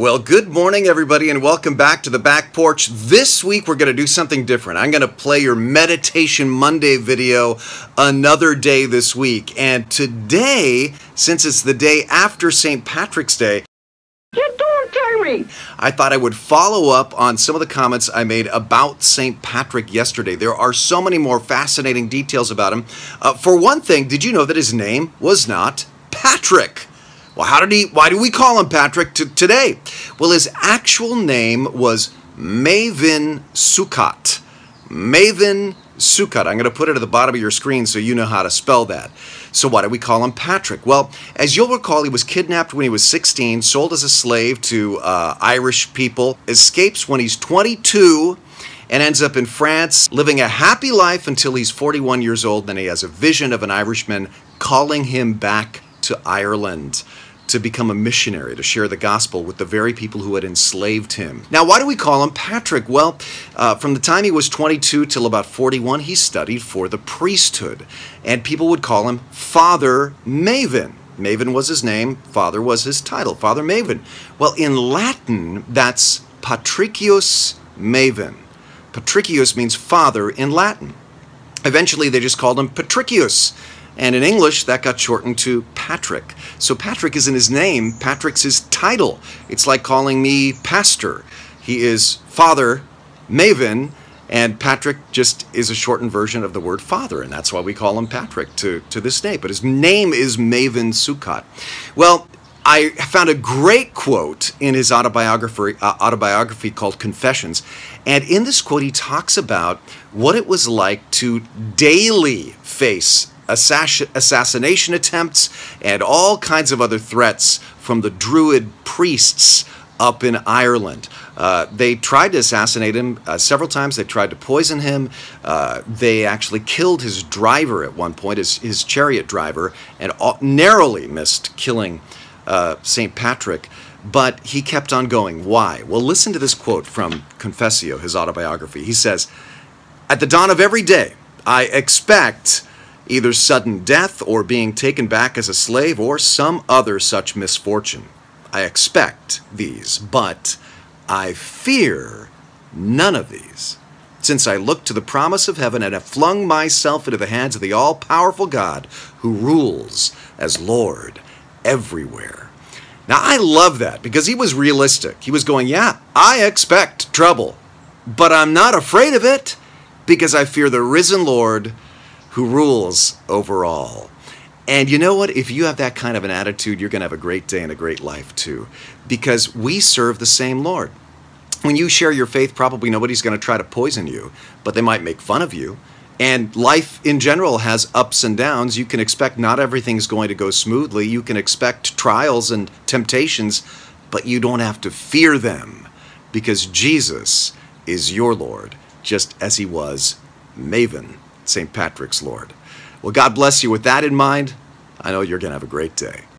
Well, good morning, everybody, and welcome back to the back porch. This week, we're going to do something different. I'm going to play your Meditation Monday video another day this week. And today, since it's the day after St. Patrick's Day, You don't tell me! I thought I would follow up on some of the comments I made about St. Patrick yesterday. There are so many more fascinating details about him. For one thing, did you know that his name was not Patrick? Well, why do we call him Patrick today? Well, his actual name was Maven Sukkot. Maven Sukkot. I'm going to put it at the bottom of your screen so you know how to spell that. So why do we call him Patrick? Well, as you'll recall, he was kidnapped when he was 16, sold as a slave to Irish people, escapes when he's 22, and ends up in France, living a happy life until he's 41 years old. Then he has a vision of an Irishman calling him back to Ireland to become a missionary, to share the gospel with the very people who had enslaved him. Now, why do we call him Patrick? Well, from the time he was 22 till about 41, he studied for the priesthood, and people would call him Father Maven. Maven was his name, Father was his title, Father Maven. Well, in Latin, that's Patricius Maven. Patricius means father in Latin. Eventually, they just called him Patricius. And in English, that got shortened to Patrick. So Patrick isn't his name, Patrick's his title. It's like calling me Pastor. He is Father Maven, and Patrick just is a shortened version of the word father, and that's why we call him Patrick to this day. But his name is Maven Sukkot. Well, I found a great quote in his autobiography called Confessions. And in this quote, he talks about what it was like to daily face assassination attempts and all kinds of other threats from the Druid priests up in Ireland. They tried to assassinate him several times. They tried to poison him. They actually killed his driver at one point, his chariot driver, and narrowly missed killing St. Patrick. But he kept on going. Why? Well, listen to this quote from Confessio, his autobiography. He says, "At the dawn of every day, I expect either sudden death or being taken back as a slave or some other such misfortune. I expect these, but I fear none of these, since I look to the promise of heaven and have flung myself into the hands of the all-powerful God who rules as Lord everywhere." Now, I love that because he was realistic. He was going, yeah, I expect trouble, but I'm not afraid of it because I fear the risen Lord who rules over all. And you know what? If you have that kind of an attitude, you're going to have a great day and a great life too, because we serve the same Lord. When you share your faith, probably nobody's going to try to poison you, but they might make fun of you. And life in general has ups and downs. You can expect not everything's going to go smoothly. You can expect trials and temptations, but you don't have to fear them because Jesus is your Lord, just as he was Maven, St. Patrick's Lord. Well, God bless you with that in mind. I know you're going to have a great day.